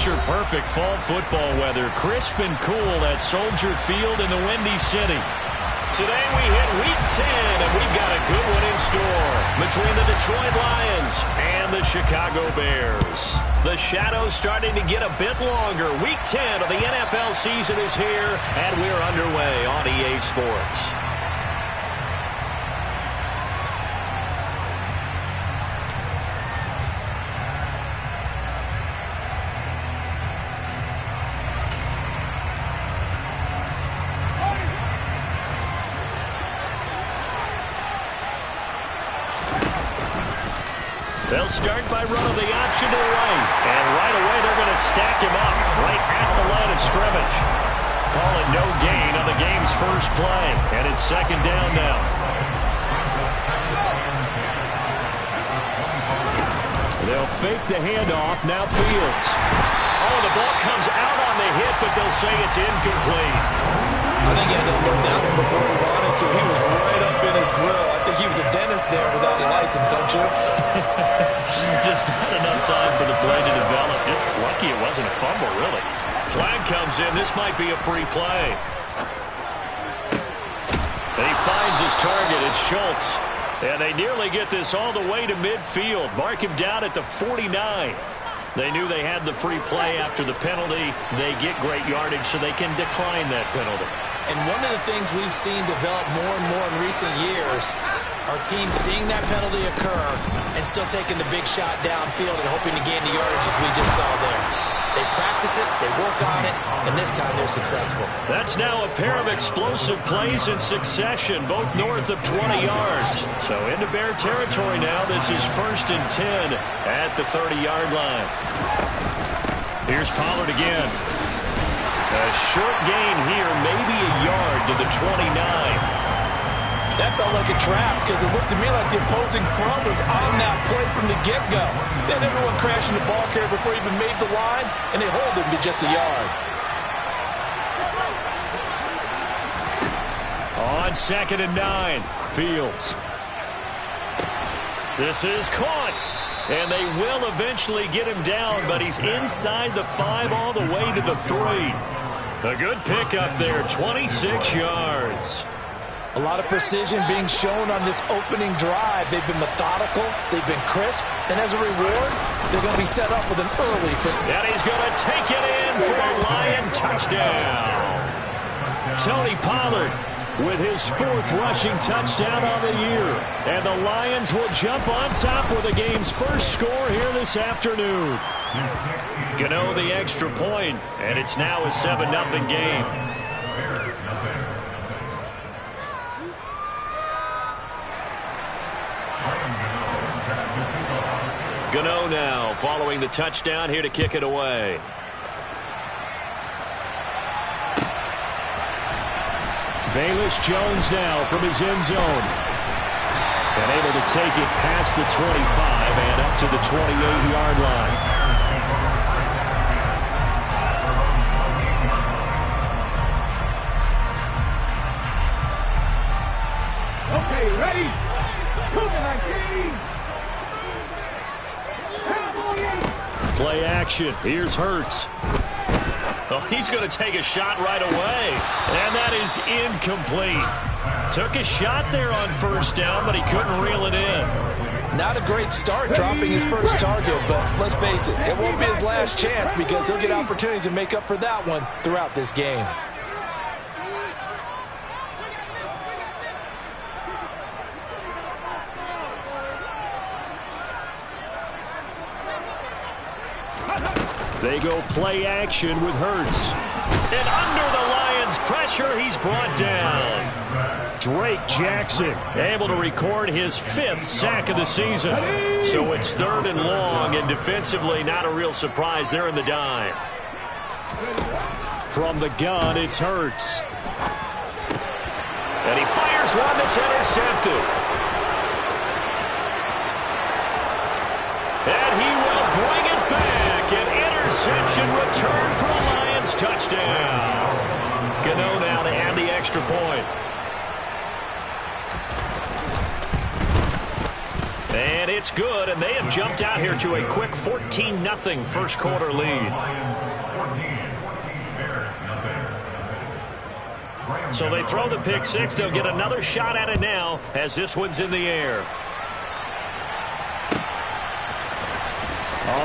picture-perfect fall football weather. Crisp and cool at Soldier Field in the Windy City. Today we hit Week 10, and we've got a good one in store between the Detroit Lions and the Chicago Bears. The shadow's starting to get a bit longer. Week 10 of the NFL season is here, and we're underway on EA Sports. They'll start by running the option to the right. And right away, they're going to stack him up right at the line of scrimmage. Call it no gain on the game's first play. And it's second down now. They'll fake the handoff. Now Fields. Oh, the ball comes out on the hit, but they'll say it's incomplete. I think he had to look that one before he wanted to. He was right up in his grill. I think he was a dentist there without a license, don't you? Just not enough time for the play to develop. Just lucky it wasn't a fumble, really. Flag comes in. This might be a free play. And he finds his target. It's Schultz. And they nearly get this all the way to midfield. Mark him down at the 49. They knew they had the free play after the penalty. They get great yardage, so they can decline that penalty. And one of the things we've seen develop more and more in recent years are teams seeing that penalty occur and still taking the big shot downfield and hoping to gain the yardage as we just saw there. They practice it, they work on it, and this time they're successful. That's now a pair of explosive plays in succession, both north of 20 yards. So into Bear territory now. This is 1st and 10 at the 30-yard line. Here's Pollard again. A short gain here, maybe a yard to the 29. That felt like a trap because it looked to me like the opposing front was on that play from the get-go. They had everyone crashing the ball carrier before he even made the line, and they hold him to just a yard. On 2nd and 9, Fields. This is caught. And they will eventually get him down, but he's inside the 5 all the way to the 3. A good pickup there, 26 yards. A lot of precision being shown on this opening drive. They've been methodical, they've been crisp, and as a reward, they're going to be set up with an early. And he's going to take it in for a Lion touchdown. Tony Pollard with his 4th rushing touchdown on the year. And the Lions will jump on top with the game's first score here this afternoon. Gano the extra point, and it's now a 7-0 game. Gano now following the touchdown here to kick it away. Velus Jones now from his end zone. And able to take it past the 25 and up to the 28-yard line. Okay, ready? Play action. Here's Hurts. Oh, he's going to take a shot right away. And that is incomplete. Took a shot there on 1st down, but he couldn't reel it in. Not a great start dropping his first target, but let's face it, it won't be his last chance because he'll get opportunities to make up for that one throughout this game. They go play action with Hurts. And under the Lions' pressure, he's brought down. Drake Jackson able to record his 5th sack of the season. So it's 3rd and long, and defensively not a real surprise there in the dime. From the gun, it's Hurts. And he fires one that's intercepted. And he will bring it back. An interception return for a Lions touchdown. Gano now to add the extra point. And it's good, and they have jumped out here to a quick 14-0 first quarter lead. So they throw the pick six. They'll get another shot at it now as this one's in the air.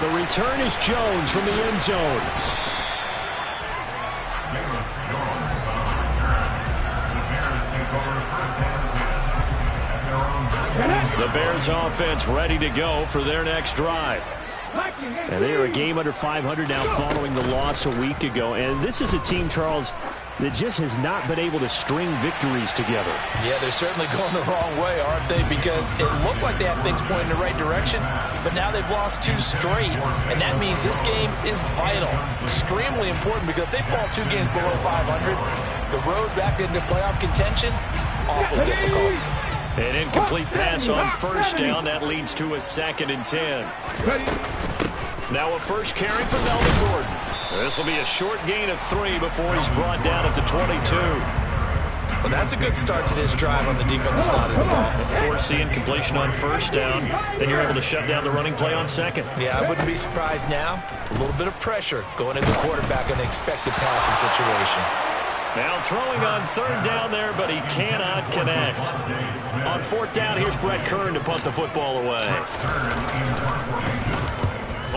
The return is Jones from the end zone. The Bears offense ready to go for their next drive. And they are a game under 500 now following the loss a week ago. And this is a team, Charles, that just has not been able to string victories together. Yeah, they're certainly going the wrong way, aren't they? Because it looked like they had things pointing in the right direction, but now they've lost 2 straight, and that means this game is vital, extremely important, because if they fall 2 games below 500, the road back into playoff contention, awfully difficult. An incomplete pass on first down. That leads to a 2nd and 10. Now a first carry for Melvin Gordon. This will be a short gain of 3 before he's brought down at the 22. Well, that's a good start to this drive on the defensive side of the ball. Forcing completion on first down. Then you're able to shut down the running play on 2nd. Yeah, I wouldn't be surprised now. A little bit of pressure going into the quarterback in an expected passing situation. Now throwing on 3rd down there, but he cannot connect. On 4th down, here's Brett Kern to punt the football away.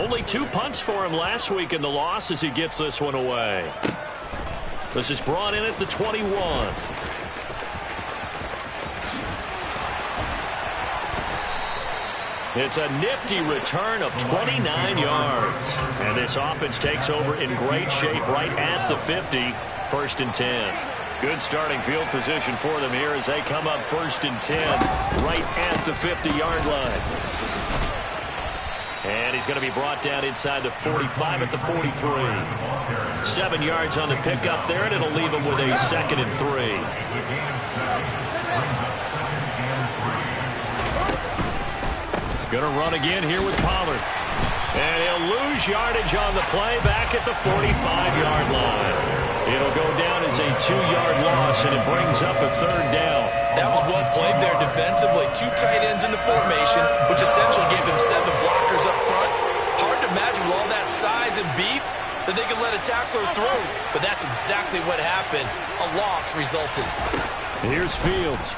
Only 2 punts for him last week in the loss as he gets this one away. This is brought in at the 21. It's a nifty return of 29 yards. And this offense takes over in great shape right at the 50. 1st and 10. Good starting field position for them here as they come up 1st and 10 right at the 50-yard line. And he's going to be brought down inside the 45 at the 43. 7 yards on the pickup there, and it'll leave him with a 2nd and 3. Going to run again here with Pollard. And he'll lose yardage on the play back at the 45-yard line. It'll go down as a 2-yard loss, and it brings up a 3rd down. That was well played there defensively. 2 tight ends in the formation, which essentially gave them 7 blockers up front. Hard to imagine with all that size and beef that they could let a tackler through. But that's exactly what happened. A loss resulted. Here's Fields.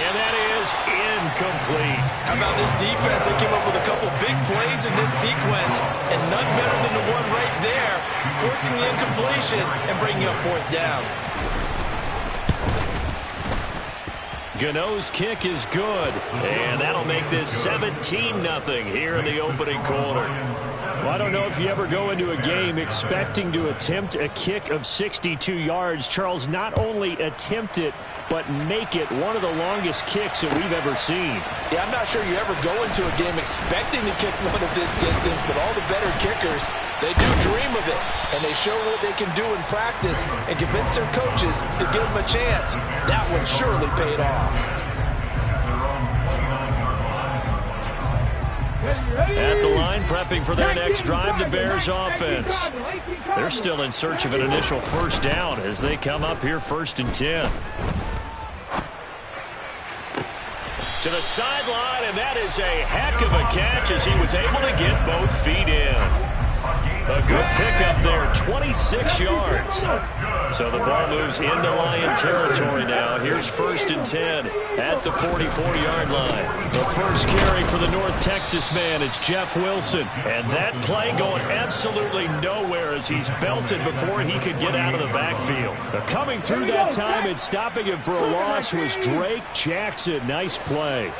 And that is incomplete. How about this defense? They came up with a couple big plays in this sequence, and none better than the one right there, forcing the incompletion and bringing up 4th down. Gano's kick is good, and that'll make this 17-0 here in the opening quarter. Well, I don't know if you ever go into a game expecting to attempt a kick of 62 yards. Charles, not only attempt it, but make it one of the longest kicks that we've ever seen. Yeah, I'm not sure you ever go into a game expecting to kick one of this distance, but all the better kickers, they do dream of it, and they show what they can do in practice and convince their coaches to give them a chance. That one surely paid off. At the line, prepping for their next drive, the Bears offense. They're still in search of an initial 1st down as they come up here 1st and 10. To the sideline, and that is a heck of a catch as he was able to get both feet in. A good pickup there, 26 yards. So the ball moves into Lion territory now. Here's 1st and 10 at the 44-yard line. The first carry for the North Texas man is Jeff Wilson. And that play going absolutely nowhere as he's belted before he could get out of the backfield. Coming through that time and stopping him for a loss was Drake Jackson. Nice play.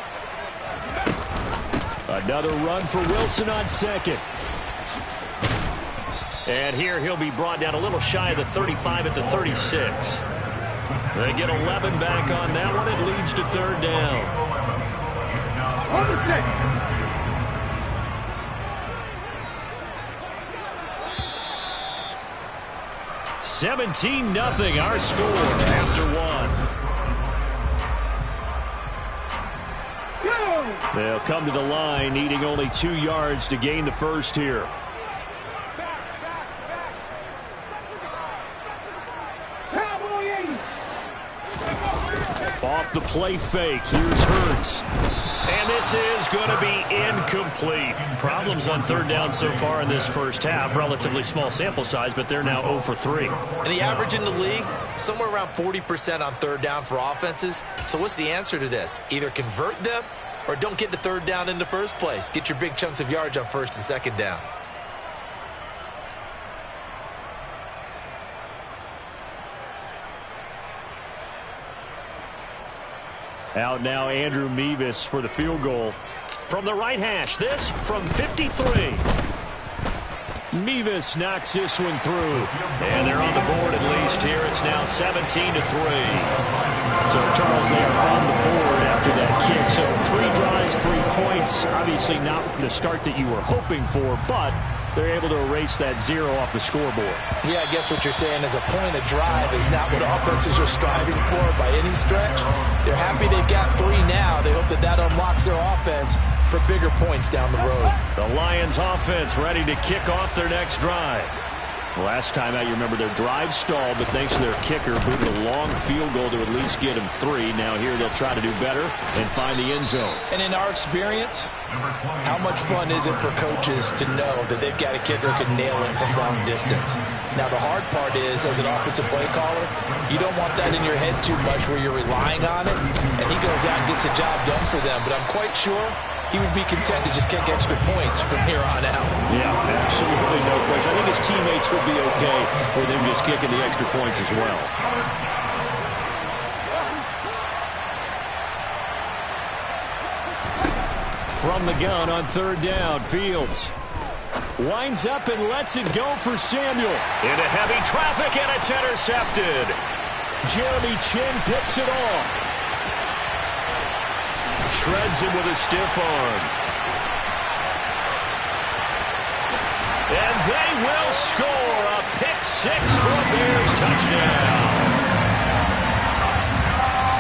Another run for Wilson on 2nd. And here he'll be brought down a little shy of the 35 at the 36. They get 11 back on that one. It leads to 3rd down. 17-0 our score after 1. They'll come to the line needing only 2 yards to gain the 1st here. Off the play fake, here's Hurts. And this is going to be incomplete. Problems on third down so far in this first half. Relatively small sample size, but they're now 0 for 3. And the average in the league, somewhere around 40% on third down for offenses. So what's the answer to this? Either convert them or don't get to third down in the first place. Get your big chunks of yards on first and second down. Out now, Andrew Mevis for the field goal. From the right hash, this from 53. Mevis knocks this one through. And they're on the board at least here. It's now 17-3. So, Charles, they are on the board after that kick. So, 3 drives, 3 points. Obviously not the start that you were hoping for, but they're able to erase that 0 off the scoreboard. Yeah, I guess what you're saying is a point of drive is not what offenses are striving for by any stretch. They're happy they've got 3 now. They hope that that unlocks their offense for bigger points down the road. The Lions offense ready to kick off their next drive. Last time out, you remember their drive stalled, but thanks to their kicker, booted a long field goal to at least get them 3. Now here they'll try to do better and find the end zone. And in our experience, how much fun is it for coaches to know that they've got a kicker who can nail it from long distance? Now the hard part is, as an offensive play caller, you don't want that in your head too much where you're relying on it, and he goes out and gets the job done for them. But I'm quite sure he would be content to just kick extra points from here on out. Yeah, absolutely no question. I think his teammates would be okay with him just kicking the extra points as well. From the gun on third down, Fields winds up and lets it go for Samuel. Into heavy traffic, and it's intercepted. Jeremy Chin picks it off. Shreds him with a stiff arm. And they will score a pick-6 for a Bears touchdown.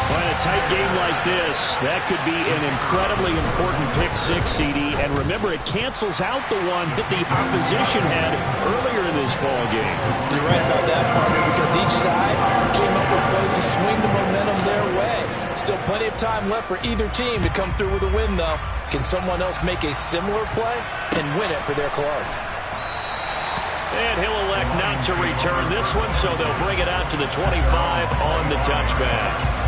Well, in a tight game like this, that could be an incredibly important pick-6, CD. And remember, it cancels out the one that the opposition had earlier in this ball game. You're right about that, partner, because each side came up with plays to swing the momentum their way. Still plenty of time left for either team to come through with a win, though. Can someone else make a similar play and win it for their club? And he'll elect not to return this one, so they'll bring it out to the 25 on the touchback.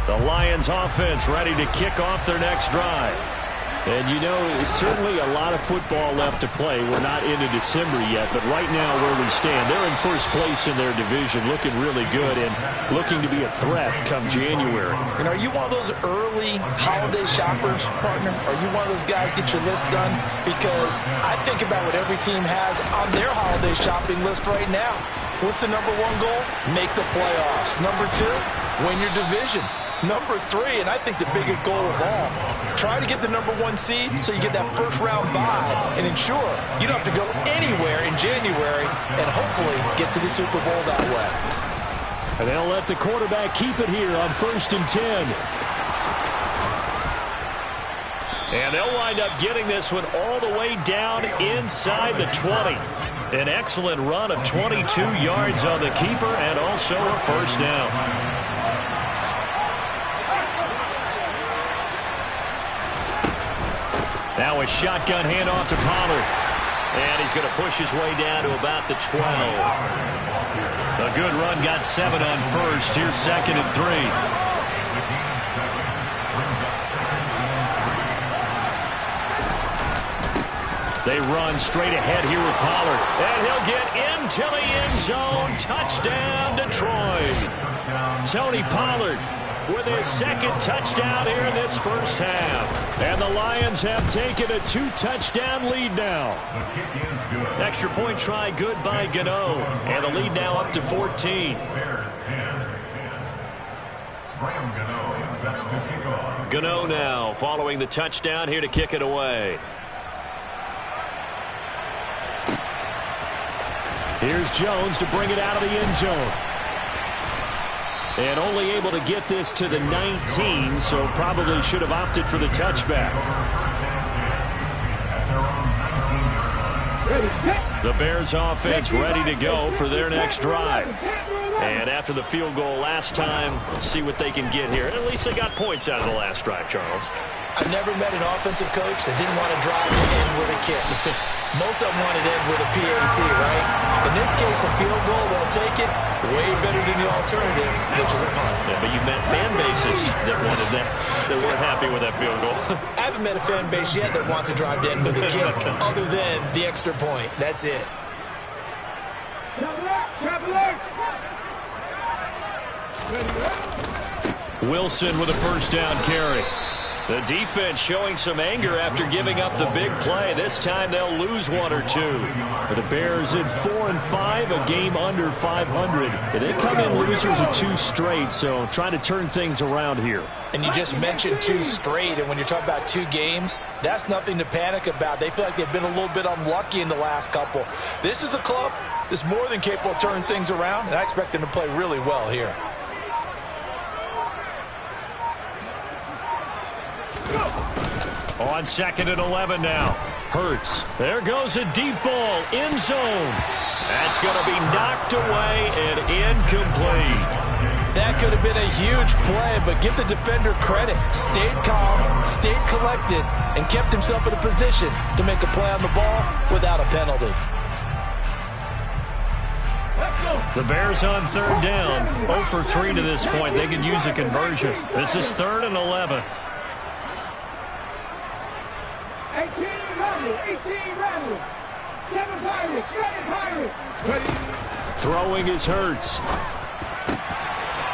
The Lions offense ready to kick off their next drive. And you know, certainly a lot of football left to play. We're not into December yet, but right now where we stand, they're in first place in their division, looking really good and looking to be a threat come January. And are you one of those early holiday shoppers, partner? Are you one of those guys get your list done? Because I think about what every team has on their holiday shopping list right now. What's the number 1 goal? Make the playoffs. Number 2, win your division. Number 3, and I think the biggest goal of all, try to get the number 1 seed so you get that first round bye and ensure you don't have to go anywhere in January and hopefully get to the Super Bowl that way. And they'll let the quarterback keep it here on 1st and 10. And they'll wind up getting this one all the way down inside the 20. An excellent run of 22 yards on the keeper and also a first down. Now a shotgun handoff to Pollard. And he's going to push his way down to about the 12. A good run, got 7 on first. Here's 2nd and 3. They run straight ahead here with Pollard. And he'll get into the end zone. Touchdown, Detroit. Tony Pollard with his 2nd touchdown here in this first half. And the Lions have taken a 2-touchdown lead now. Extra point try good by Gano. And the lead now up to 14. Gano now following the touchdown here to kick it away. Here's Jones to bring it out of the end zone. And only able to get this to the 19, so probably should have opted for the touchback. The Bears offense ready to go for their next drive. And after the field goal last time, we'll see what they can get here. At least they got points out of the last drive, Charles. I've never met an offensive coach that didn't want to drive to end with a kick. Most of them wanted to end with a PAT, right? In this case, a field goal, they'll take it way better than the alternative, which is a punt. Yeah, but you've met fan bases that wanted that weren't happy with that field goal. I haven't met a fan base yet that wants to drive to end with a kick, other than the extra point. That's it. Wilson with a first down carry. The defense showing some anger after giving up the big play. This time they'll lose one or two. The Bears at 4-5, a game under 500. They come in losers of 2 straight, so trying to turn things around here. And you just mentioned 2 straight, and when you're talking about 2 games, that's nothing to panic about. They feel like they've been a little bit unlucky in the last couple. This is a club that's more than capable of turning things around, and I expect them to play really well here. On 2nd and 11 now. Hurts. There goes a deep ball. End zone. That's going to be knocked away and incomplete. That could have been a huge play, but give the defender credit. Stayed calm, stayed collected, and kept himself in a position to make a play on the ball without a penalty. The Bears on 3rd down. 0 for 3 to this point. They can use a conversion. This is 3rd and 11. 18 Rebels. 7 Pirates. Throwing is Hurts.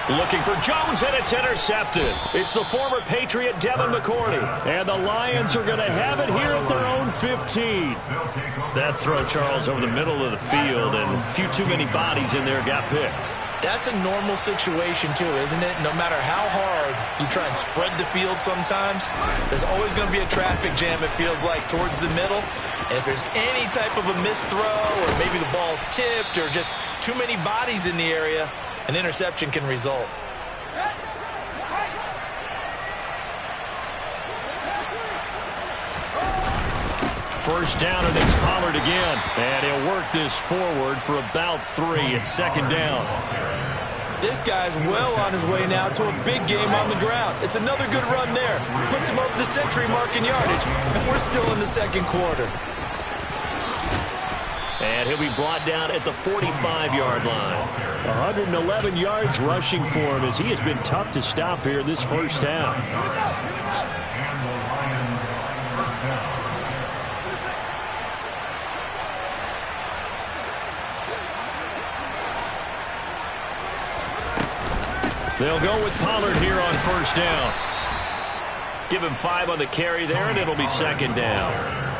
Looking for Jones, and it's intercepted. It's the former Patriot Devin McCourty. And the Lions are going to have it here at their own 15. That throw, Charles, over the middle of the field, and a few too many bodies in there got picked. That's a normal situation, too, isn't it? No matter how hard you try and spread the field sometimes, there's always going to be a traffic jam, it feels like, towards the middle. And if there's any type of a missed throw, or maybe the ball's tipped, or just too many bodies in the area, an interception can result. First down, and it's Pollard again. And he'll work this forward for about 3 at 2nd down. This guy's well on his way now to a big game on the ground. It's another good run there. Puts him over the century mark in yardage. And we're still in the 2nd quarter. And he'll be brought down at the 45-yard line. 111 yards rushing for him as he has been tough to stop here this first half. They'll go with Pollard here on first down. Give him 5 on the carry there, and it'll be 2nd down.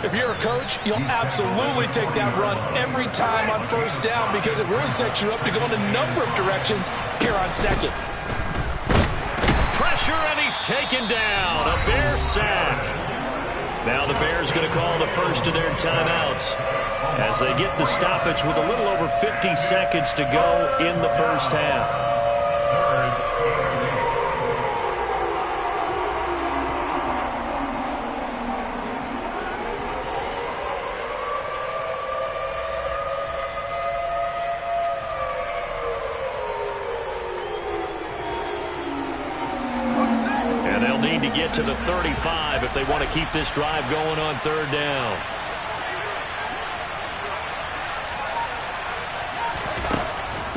If you're a coach, you'll absolutely take that run every time on first down because it really sets you up to go in a number of directions here on 2nd. Pressure, and he's taken down. A Bear sack. Now the Bears going to call the first of their timeouts as they get the stoppage with a little over 50 seconds to go in the first half. And they'll need to get to the 35 if they want to keep this drive going on 3rd down.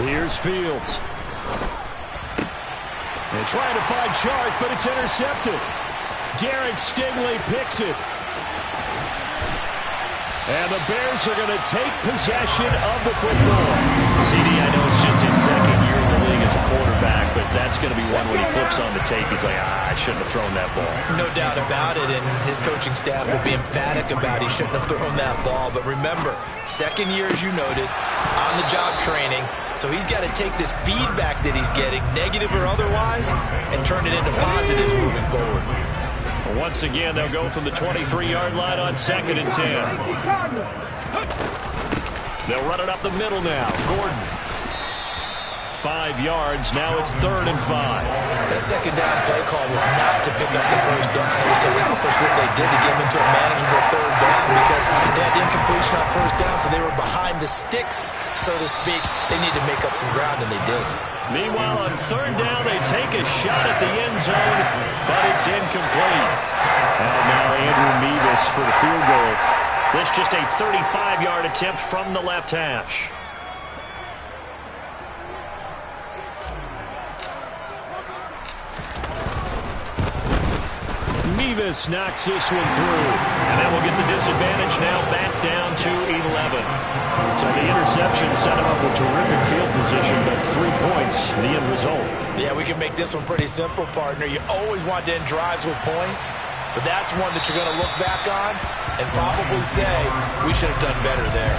Here's Fields. And trying to find Chark, but it's intercepted. Derek Stingley picks it. And the Bears are going to take possession of the football. CD, I know it's just his 2nd year in the league as a quarterback, but that's going to be one when he flips on the tape. He's like, I shouldn't have thrown that ball. No doubt about it, and his coaching staff will be emphatic about he shouldn't have thrown that ball. But remember, second year, as you noted, on-the-job training, so he's got to take this feedback that he's getting, negative or otherwise, and turn it into positives moving forward. Once again, they'll go from the 23-yard line on 2nd and 10. They'll run it up the middle now. Gordon. 5 yards. Now it's 3rd and 5. That second down play call was not to pick up the first down. It was to accomplish what they did to get them into a manageable 3rd down because they had incompletion on 1st down, so they were behind the sticks, so to speak. They need to make up some ground, and they did. Meanwhile, on 3rd down, they take a shot at the end zone, but it's incomplete. And now Andrew Mevis for the field goal. This just a 35-yard attempt from the left hash. Mevis knocks this one through. And that will get the disadvantage now back down to 11. So the interception set him up with terrific field position, but 3 points, the end result. Yeah, we can make this one pretty simple, partner. You always want to end drives with points, but that's one that you're going to look back on and probably say, we should have done better there.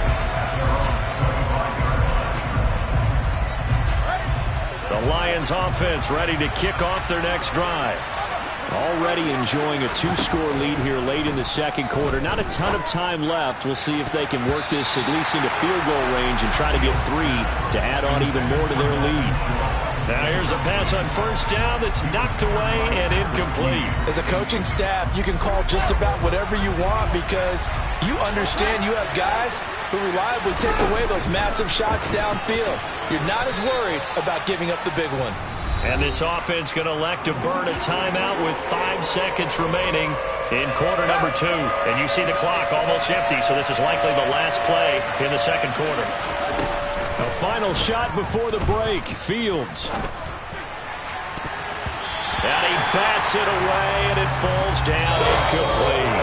The Lions offense ready to kick off their next drive. Already enjoying a 2-score lead here late in the second quarter. Not a ton of time left. We'll see if they can work this at least into field goal range and try to get 3 to add on even more to their lead. Now here's a pass on 1st down that's knocked away and incomplete. As a coaching staff, you can call just about whatever you want because you understand you have guys who reliably take away those massive shots downfield. You're not as worried about giving up the big one. And this offense going to elect to burn a timeout with 5 seconds remaining in quarter number 2. And you see the clock almost empty, so this is likely the last play in the second quarter. A final shot before the break. Fields. And he bats it away, and it falls down incomplete.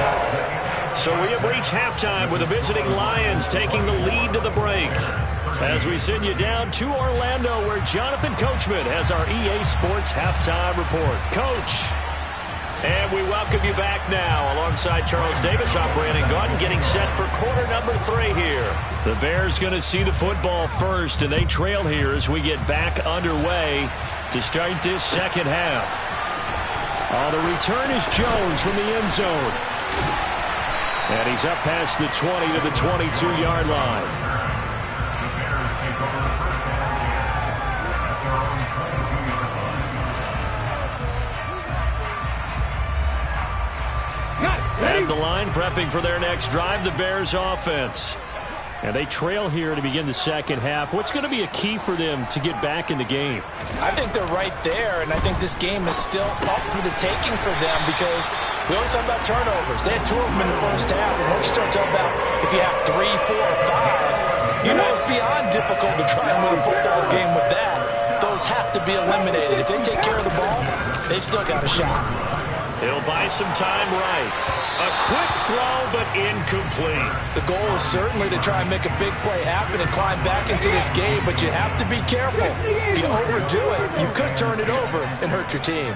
So we have reached halftime with the visiting Lions taking the lead to the break. As we send you down to Orlando, where Jonathan Coachman has our EA Sports Halftime Report. Coach. And we welcome you back now alongside Charles Davis, operating gun, getting set for quarter number 3 here. The Bears going to see the football first, and they trail here as we get back underway to start this second half. The return is Jones from the end zone. And he's up past the 20 to the 22-yard line. At the line, prepping for their next drive, the Bears offense. And they trail here to begin the second half. What's going to be a key for them to get back in the game? I think they're right there, and I think this game is still up for the taking for them because we always talk about turnovers. They had 2 of them in the first half, and once you start talking about if you have 3, 4, 5, you know it's beyond difficult to try and win a football game with that. Those have to be eliminated. If they take care of the ball, they've still got a shot. He'll buy some time right. A quick throw, but incomplete. The goal is certainly to try and make a big play happen and climb back into this game, but you have to be careful. If you overdo it, you could turn it over and hurt your team.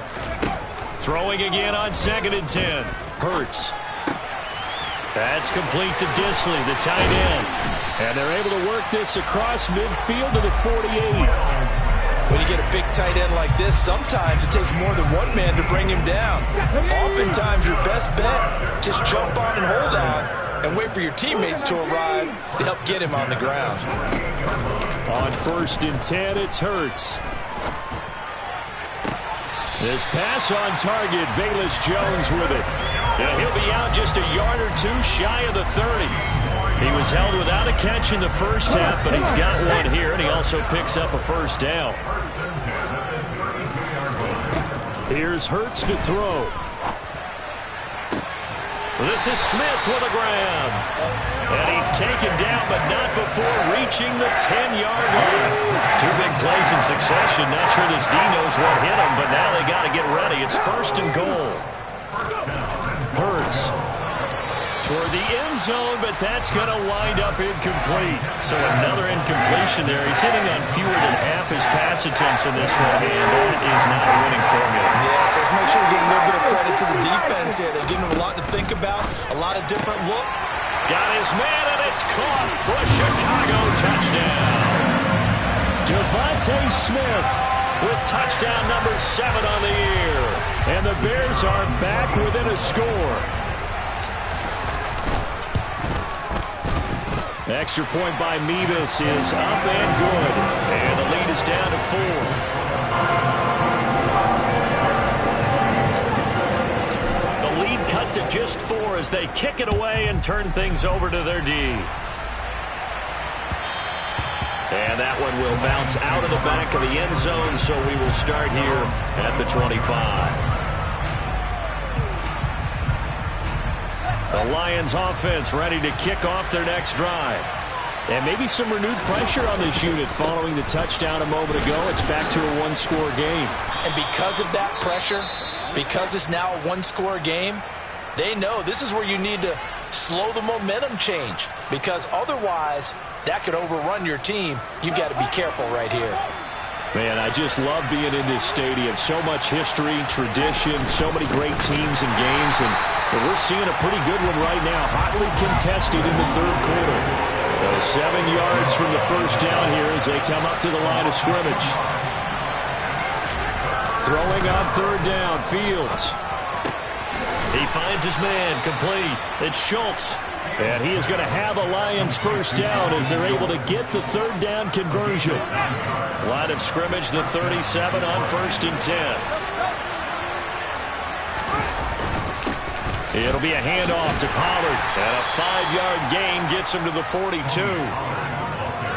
Throwing again on 2nd and 10. Hurts. That's complete to Disley, the tight end. And they're able to work this across midfield to the 48. When you get a big tight end like this, sometimes it takes more than one man to bring him down. Oftentimes, your best bet, just jump on and hold on and wait for your teammates to arrive to help get him on the ground. On 1st and 10, it's Hurts. This pass on target, Velus Jones with it. Now he'll be out just a yard or 2 shy of the 30. He was held without a catch in the first half, but he's got one here, and he also picks up a first down. Here's Hurts to throw. This is Smith with a grab. And he's taken down, but not before reaching the 10-yard line. 2 big plays in succession. Not sure this D knows what hit him, but now they got to get ready. It's 1st and goal. Hurts for the end zone, but that's going to wind up incomplete. So another incompletion there. He's hitting on fewer than half his pass attempts in this one, and that is not a winning formula. Yes, let's make sure we give a little bit of credit to the defense here. They're giving him a lot to think about, a lot of different look. Got his man, and it's caught for a Chicago touchdown. Devontae Smith with touchdown number 7 on the year. And the Bears are back within a score. Extra point by Mevis is up and good. And the lead is down to 4. The lead cut to just 4 as they kick it away and turn things over to their D. And that one will bounce out of the back of the end zone, so we will start here at the 25. The Lions offense ready to kick off their next drive. And maybe some renewed pressure on this unit following the touchdown a moment ago. It's back to a one-score game. And because of that pressure, because it's now a one-score game, they know this is where you need to slow the momentum change, because otherwise that could overrun your team. You've got to be careful right here. Man, I just love being in this stadium. So much history, tradition, so many great teams and games, and we're seeing a pretty good one right now, hotly contested in the third quarter. So 7 yards from the first down here as they come up to the line of scrimmage. Throwing on third down, Fields. He finds his man, complete. It's Schultz. And he is going to have a Lions first down as they're able to get the third down conversion. Line of scrimmage, the 37 on 1st and 10. It'll be a handoff to Pollard. And a 5-yard gain gets him to the 42.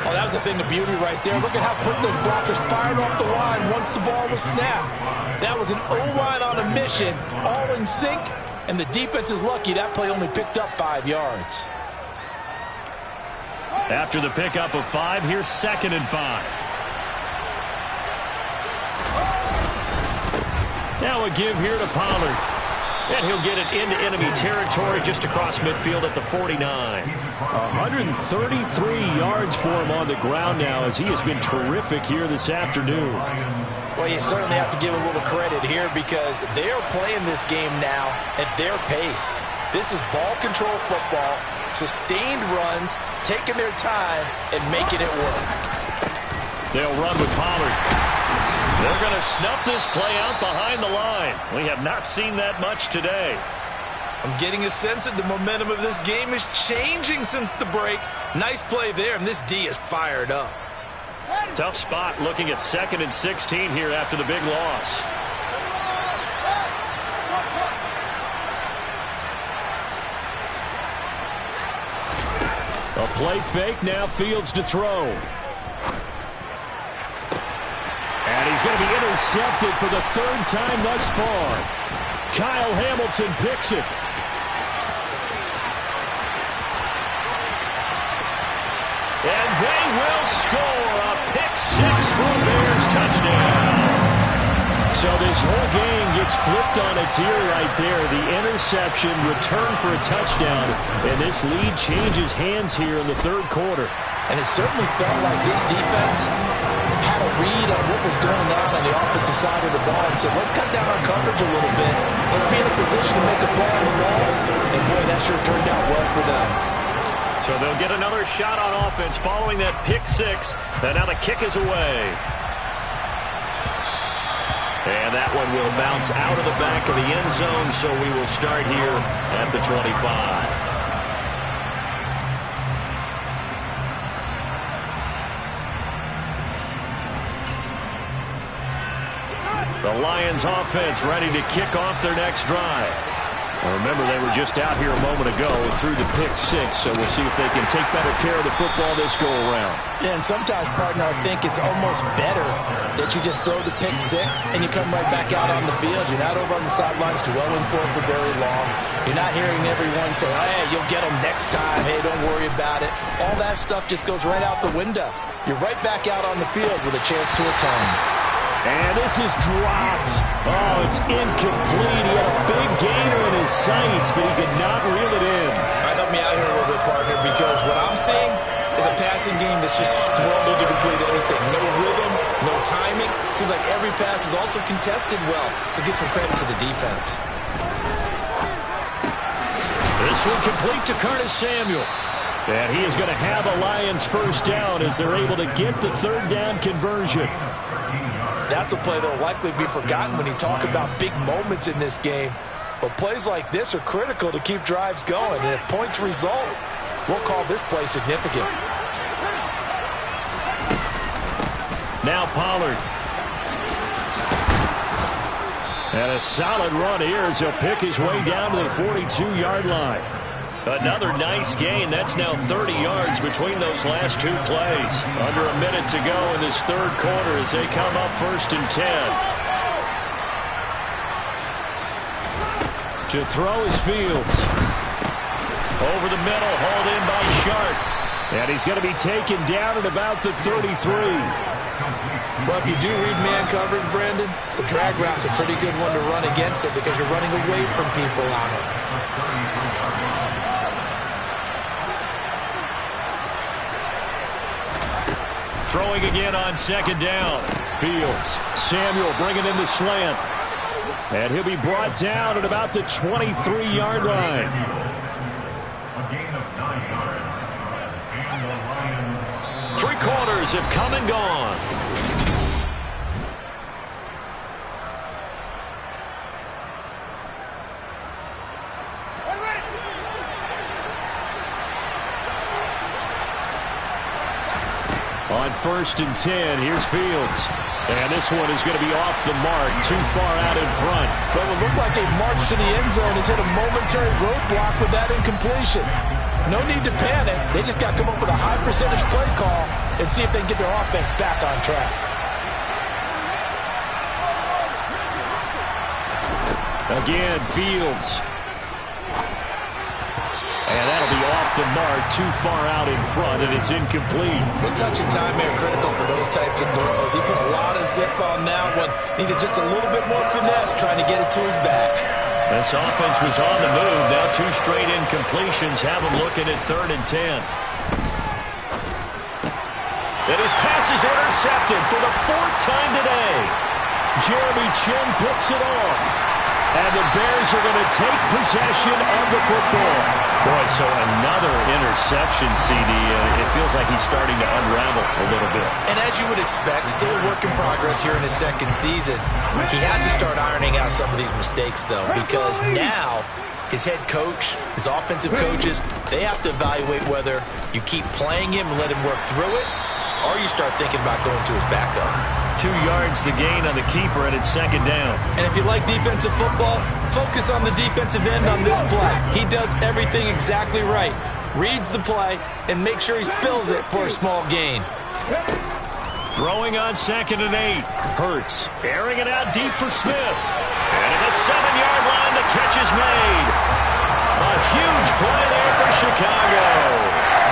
Oh, that was a thing of beauty right there. Look at how quick those blockers fired off the line once the ball was snapped. That was an O-line on a mission, all in sync. And the defense is lucky that play only picked up 5 yards. After the pickup of 5, here's 2nd and 5. Now a give here to Pollard. And he'll get it into enemy territory just across midfield at the 49. 133 yards for him on the ground now as he has been terrific here this afternoon. Well, you certainly have to give a little credit here because they are playing this game now at their pace. This is ball control football, sustained runs, taking their time, and making it work. They'll run with Pollard. They're going to snuff this play out behind the line. We have not seen that much today. I'm getting a sense that the momentum of this game is changing since the break. Nice play there, and this D is fired up. Tough spot looking at 2nd and 16 here after the big loss. A play fake, now Fields to throw. And he's going to be intercepted for the 3rd time thus far. Kyle Hamilton picks it. And they will score a pick-6 for a Bears touchdown. So this whole game gets flipped on its ear right there. The interception, return for a touchdown, and this lead changes hands here in the 3rd quarter. And it certainly felt like this defense had a read on what was going on the offensive side of the ball and said, let's cut down our coverage a little bit. Let's be in a position to make a play on the ball. And boy, that sure turned out well for them. So they'll get another shot on offense following that pick-6. And now the kick is away. And that one will bounce out of the back of the end zone, so we will start here at the 25. The Lions offense ready to kick off their next drive. Well, remember, they were just out here a moment ago and threw the pick-6, so we'll see if they can take better care of the football this go-around. Yeah, and sometimes, partner, I think it's almost better that you just throw the pick-6 and you come right back out on the field. You're not over on the sidelines dwelling for it for very long. You're not hearing everyone say, hey, you'll get them next time. Hey, don't worry about it. All that stuff just goes right out the window. You're right back out on the field with a chance to atone. And this is dropped. Oh, it's incomplete. He had a big gainer in his sights, but he could not reel it in. All right, help me out here a little bit, partner, because what I'm seeing is a passing game that's just struggled to complete anything. No rhythm, no timing. Seems like every pass is also contested well, so give some credit to the defense. This one complete to Curtis Samuel. And he is going to have a Lions first down as they're able to get the third down conversion. That's a play that will likely be forgotten when you talk about big moments in this game. But plays like this are critical to keep drives going. And if points result, we'll call this play significant. Now Pollard. And a solid run here as he'll pick his way down to the 42-yard line. Another nice gain. That's now 30 yards between those last two plays. Under a minute to go in this third quarter as they come up 1st and 10. To throw is Fields. Over the middle, hauled in by Sharp. And he's going to be taken down at about the 33. Well, if you do read man coverage, Brandon, the drag route's a pretty good one to run against it because you're running away from people on it. Throwing again on 2nd down. Fields. Samuel bringing in the slant. And he'll be brought down at about the 23-yard line. A gain of 9 yards. And the Lions. 3 quarters have come and gone. On 1st and 10, here's Fields. And this one is going to be off the mark, too far out in front. But it would look like a march to the end zone has hit a momentary roadblock with that incompletion. No need to panic. They just got to come up with a high percentage play call and see if they can get their offense back on track. Again, Fields. And that'll be off the mark, too far out in front, and it's incomplete. Well, touch and time are critical for those types of throws. He put a lot of zip on that one. Needed just a little bit more finesse trying to get it to his back. This offense was on the move. Now 2 straight incompletions have him looking at 3rd and 10. And his pass is intercepted for the 4th time today. Jeremy Chin picks it off. And the Bears are going to take possession of the football. Boy, so another interception, CD. It feels like he's starting to unravel a little bit. And as you would expect, still a work in progress here in his 2nd season. He has to start ironing out some of these mistakes, though, because now his head coach, his offensive coaches, they have to evaluate whether you keep playing him and let him work through it, or you start thinking about going to his backup. 2 yards the gain on the keeper, and it's 2nd down. And if you like defensive football, focus on the defensive end on this play. He does everything exactly right. Reads the play and make sure he spills it for a small gain. Throwing on 2nd and 8. Hurts airing it out deep for Smith. And at the 7-yard line, the catch is made. A huge play there for Chicago.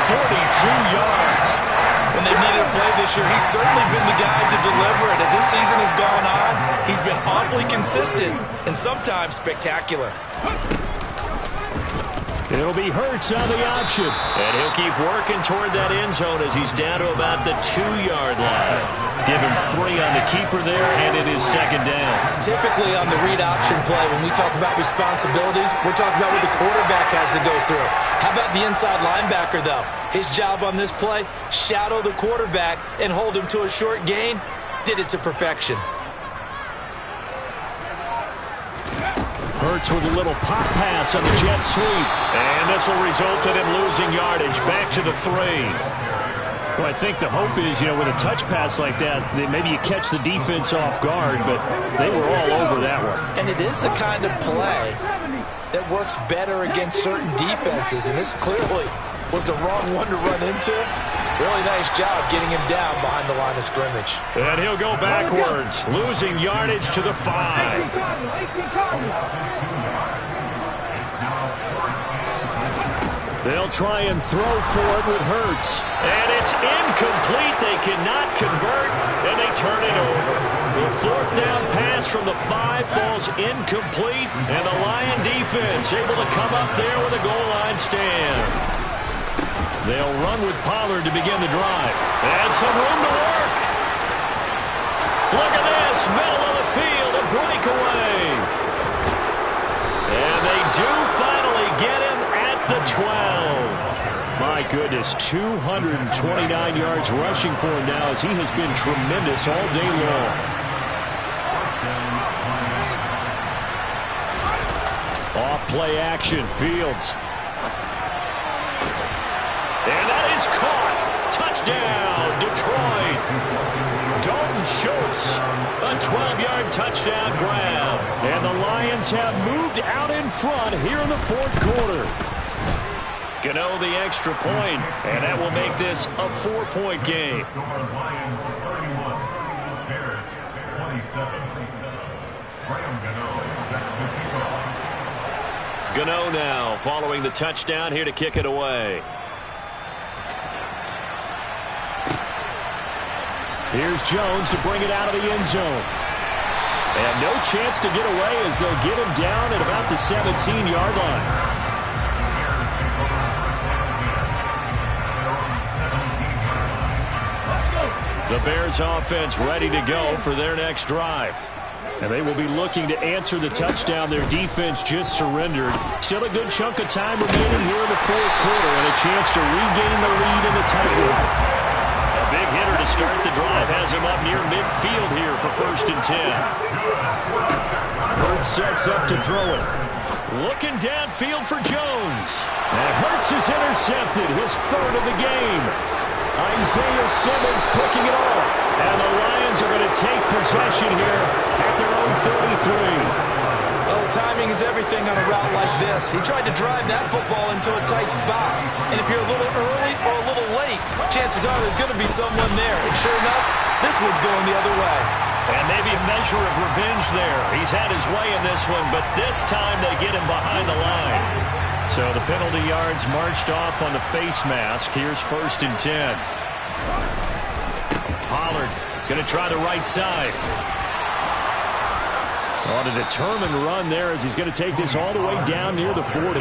42 yards. When they've needed a play this year, he's certainly been the guy to deliver it. As this season has gone on, he's been awfully consistent and sometimes spectacular. It'll be Hurts on the option. And he'll keep working toward that end zone as he's down to about the 2-yard line. Give him 3 on the keeper there, and it is 2nd down. Typically on the read option play, when we talk about responsibilities, we're talking about what the quarterback has to go through. How about the inside linebacker, though? His job on this play, shadow the quarterback and hold him to a short gain. Did it to perfection. Hurts with a little pop pass on the jet sweep. And this will result in him losing yardage back to the 3. Well, I think the hope is, with a touch pass like that, maybe you catch the defense off guard, but they were all over that one. And it is the kind of play that works better against certain defenses, and this clearly was the wrong one to run into. Really nice job getting him down behind the line of scrimmage. And he'll go backwards, losing yardage to the 5. They'll try and throw for it with Hurts. And it's incomplete. They cannot convert, and they turn it over. The fourth down pass from the 5 falls incomplete, and the Lion defense able to come up there with a goal line stand. They'll run with Pollard to begin the drive. And some room to work. Look at this, middle of the field, a breakaway. And they do finally get him at the 12. My goodness, 229 yards rushing for him now as he has been tremendous all day long. Off play action, Fields. And that is caught. Touchdown, Detroit. Dalton Schultz, a 12-yard touchdown grab. And the Lions have moved out in front here in the fourth quarter. Gano the extra point, and that will make this a 4-point game. Lions 31, Bears 27. Graham Gano set to kick off. Gano now following the touchdown here to kick it away. Here's Jones to bring it out of the end zone. And no chance to get away as they'll get him down at about the 17-yard line. The Bears offense ready to go for their next drive. And they will be looking to answer the touchdown their defense just surrendered. Still a good chunk of time remaining here in the fourth quarter and a chance to regain the lead in the tiebreak. A big hitter to start the drive has him up near midfield here for 1st and 10. Hurts sets up to throw it. Looking downfield for Jones. And Hurts is intercepted, his 3rd of the game. Isaiah Simmons picking it off. And the Lions are going to take possession here at their own 33. Well, timing is everything on a route like this. He tried to drive that football into a tight spot. And if you're a little early or a little late, chances are there's going to be someone there. And sure enough, this one's going the other way. And maybe a measure of revenge there. He's had his way in this one, but this time they get him behind the line. So the penalty yards marched off on the face mask. Here's 1st and 10. Pollard going to try the right side. On a determined run there as he's going to take this all the way down near the 40.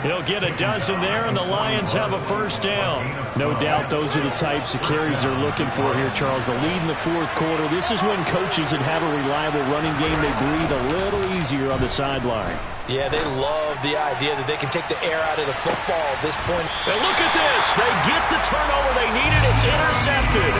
He'll get a dozen there, and the Lions have a 1st down. No doubt those are the types of carries they're looking for here, Charles. The lead in the fourth quarter. This is when coaches that have a reliable running game, they breathe a little easier on the sideline. Yeah, they love the idea that they can take the air out of the football at this point. And look at this. They get the turnover they needed. It's intercepted.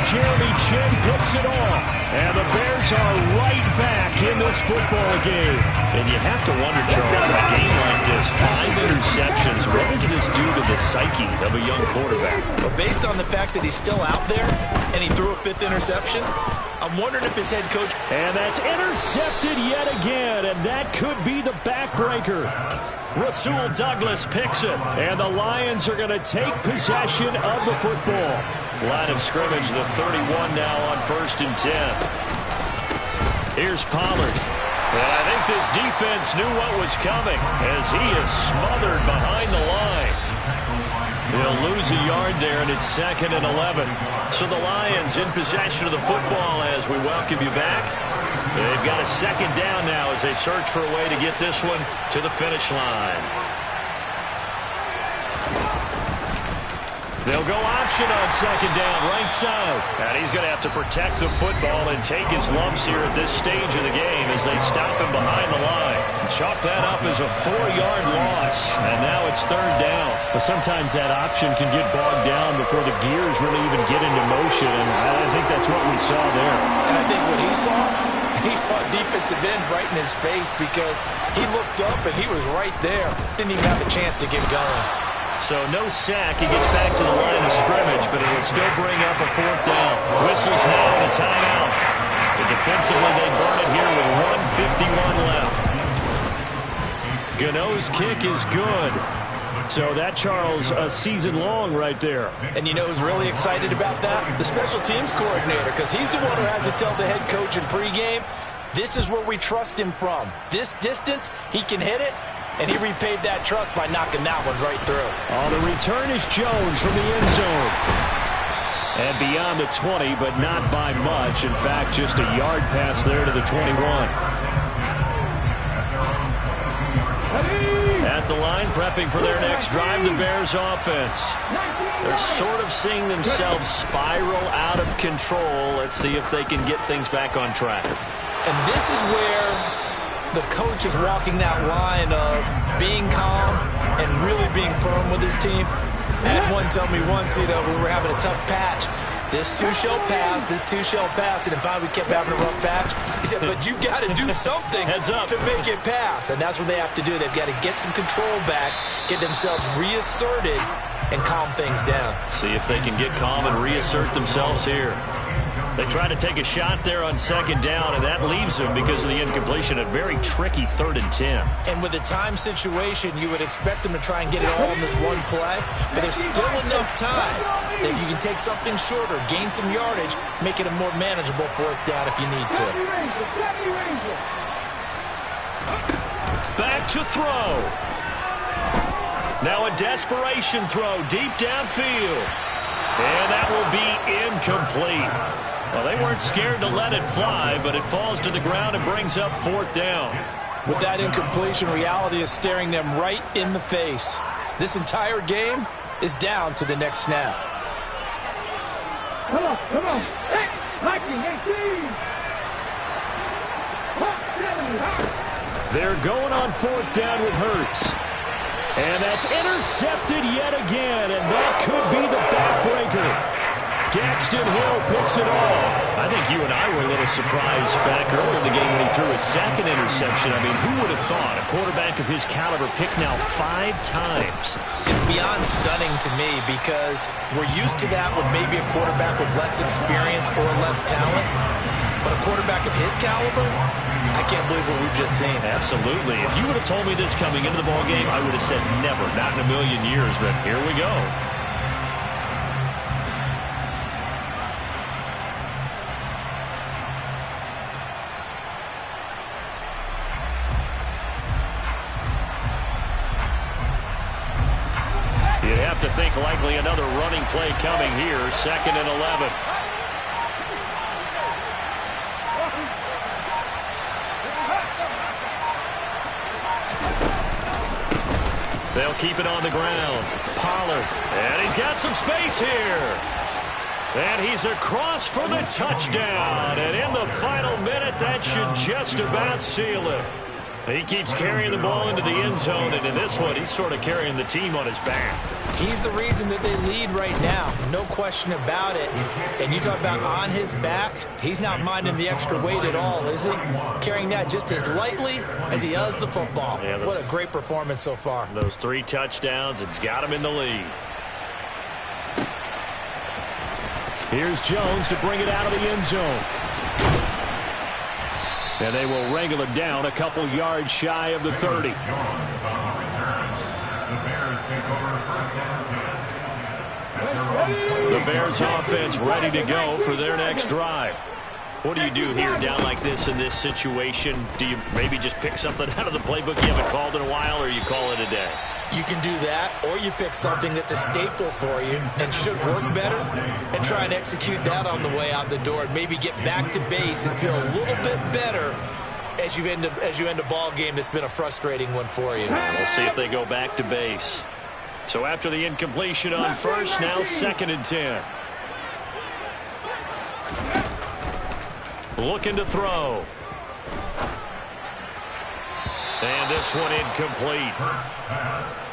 Jeremy Chin picks it off. And the Bears are right back in this football game. And you have to wonder, Charles, in a game like this, 5 interceptions, what does this do to the psyche of a young quarterback? But based on the fact that he's still out there and he threw a 5th interception, I'm wondering if his head coach... And that's intercepted yet again, and that could be the backbreaker. Rasul Douglas picks it, and the Lions are going to take possession of the football. Line of scrimmage, the 31 now on 1st and 10. Here's Pollard. And I think this defense knew what was coming as he is smothered behind the line. They'll lose a yard there, and it's 2nd and 11. So the Lions in possession of the football as we welcome you back. They've got a 2nd down now as they search for a way to get this one to the finish line. They'll go option on 2nd down, right side. And he's going to have to protect the football and take his lumps here at this stage of the game as they stop him behind the line. Chalk that up as a 4-yard loss. And now it's 3rd down. But sometimes that option can get bogged down before the gears really even get into motion. And I think that's what we saw there. And I think what he saw defensive end right in his face because he looked up and he was right there. Didn't even have a chance to get going. So no sack. He gets back to the line of scrimmage, but it'll still bring up a 4th down. Whistles now and a timeout. So defensively, they burn it here with 1:51 left. Gano's kick is good. So that, Charles, a season long right there. And you know who's really excited about that? The special teams coordinator, because he's the one who has to tell the head coach in pregame, this is where we trust him from. This distance, he can hit it. and he repaid that trust by knocking that one right through. On the return is Jones from the end zone. And beyond the 20, but not by much. In fact, just a yard pass there to the 21. At the line, prepping for their next drive, the Bears offense. They're sort of seeing themselves spiral out of control. Let's see if they can get things back on track. And this is where the coach is walking that line of being calm and really being firm with his team. I had one tell me once, you know, we were having a tough patch. This too shall pass, this too shall pass. And finally we kept having a rough patch. He said, but you got to do something to make it pass. And that's what they have to do. They've got to get some control back, get themselves reasserted, and calm things down. See if they can get calm and reassert themselves here. They try to take a shot there on second down, and that leaves them, because of the incompletion, a very tricky 3rd and 10. And with the time situation, you would expect them to try and get it all in this one play, but there's still enough time that if you can take something shorter, gain some yardage, make it a more manageable 4th down if you need to. Back to throw. Now a desperation throw deep downfield. And that will be incomplete. Well, they weren't scared to let it fly, but it falls to the ground and brings up 4th down. With that incompletion, reality is staring them right in the face. This entire game is down to the next snap. Come on. Hey, Mikey, 18. They're going on 4th down with Hurts. And that's intercepted yet again, and that could be the backbreaker. Daxton Hill picks it off. I think you and I were a little surprised back early in the game when he threw his 2nd interception. I mean, who would have thought a quarterback of his caliber picked now 5 times? It's beyond stunning to me, because we're used to that with maybe a quarterback with less experience or less talent. But a quarterback of his caliber, I can't believe what we've just seen. Absolutely. If you would have told me this coming into the ballgame, I would have said never, not in a million years, but here we go. You'd have to think likely another running play coming here, 2nd and 11. They'll keep it on the ground. Pollard. And he's got some space here. And he's across for the touchdown. And in the final minute, that should just about seal it. He keeps carrying the ball into the end zone. And in this one, he's sort of carrying the team on his back. He's the reason that they lead right now. No question about it. And you talk about on his back, he's not minding the extra weight at all, is he? Carrying that just as lightly as he does the football. Yeah, what a great performance so far. Those 3 touchdowns, it's got him in the lead. Here's Jones to bring it out of the end zone. And they will wrangle it down a couple yards shy of the 30. The Bears offense ready to go for their next drive. What do you do here down like this in this situation? Do you maybe just pick something out of the playbook you haven't called in a while, or you call it a day? You can do that, or you pick something that's a staple for you and should work better and try and execute that on the way out the door and maybe get back to base and feel a little bit better as you end a ball game that's been a frustrating one for you. We'll see if they go back to base. So after the incompletion on 1st, now 2nd and 10. Looking to throw. And this one incomplete.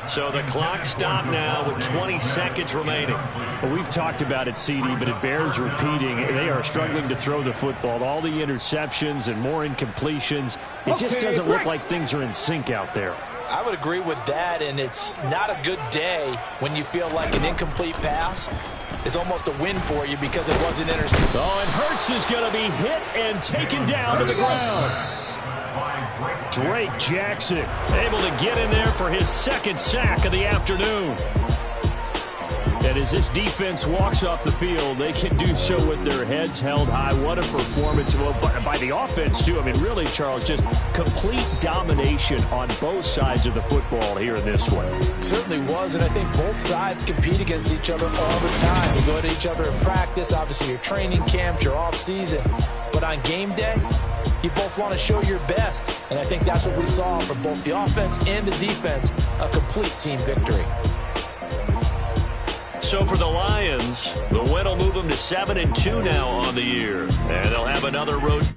So the clock stopped now with 20 seconds remaining. Well, we've talked about it, CD, but it bears repeating. They are struggling to throw the football. All the interceptions and more incompletions. It just doesn't look like things are in sync out there. I would agree with that, and it's not a good day when you feel like an incomplete pass is almost a win for you because it wasn't intercepted. Oh, and Hurts is going to be hit and taken down to the ground. Drake Jackson able to get in there for his 2nd sack of the afternoon. And as this defense walks off the field, they can do so with their heads held high. What a performance by the offense, too. I mean, really, Charles, just complete domination on both sides of the football here in this one. It certainly was, and I think both sides compete against each other all the time. You go to each other in practice, obviously your training camps, your off-season. But on game day, you both want to show your best. And I think that's what we saw from both the offense and the defense, a complete team victory. So for the Lions, the win will move them to 7-2 now on the year. And they'll have another road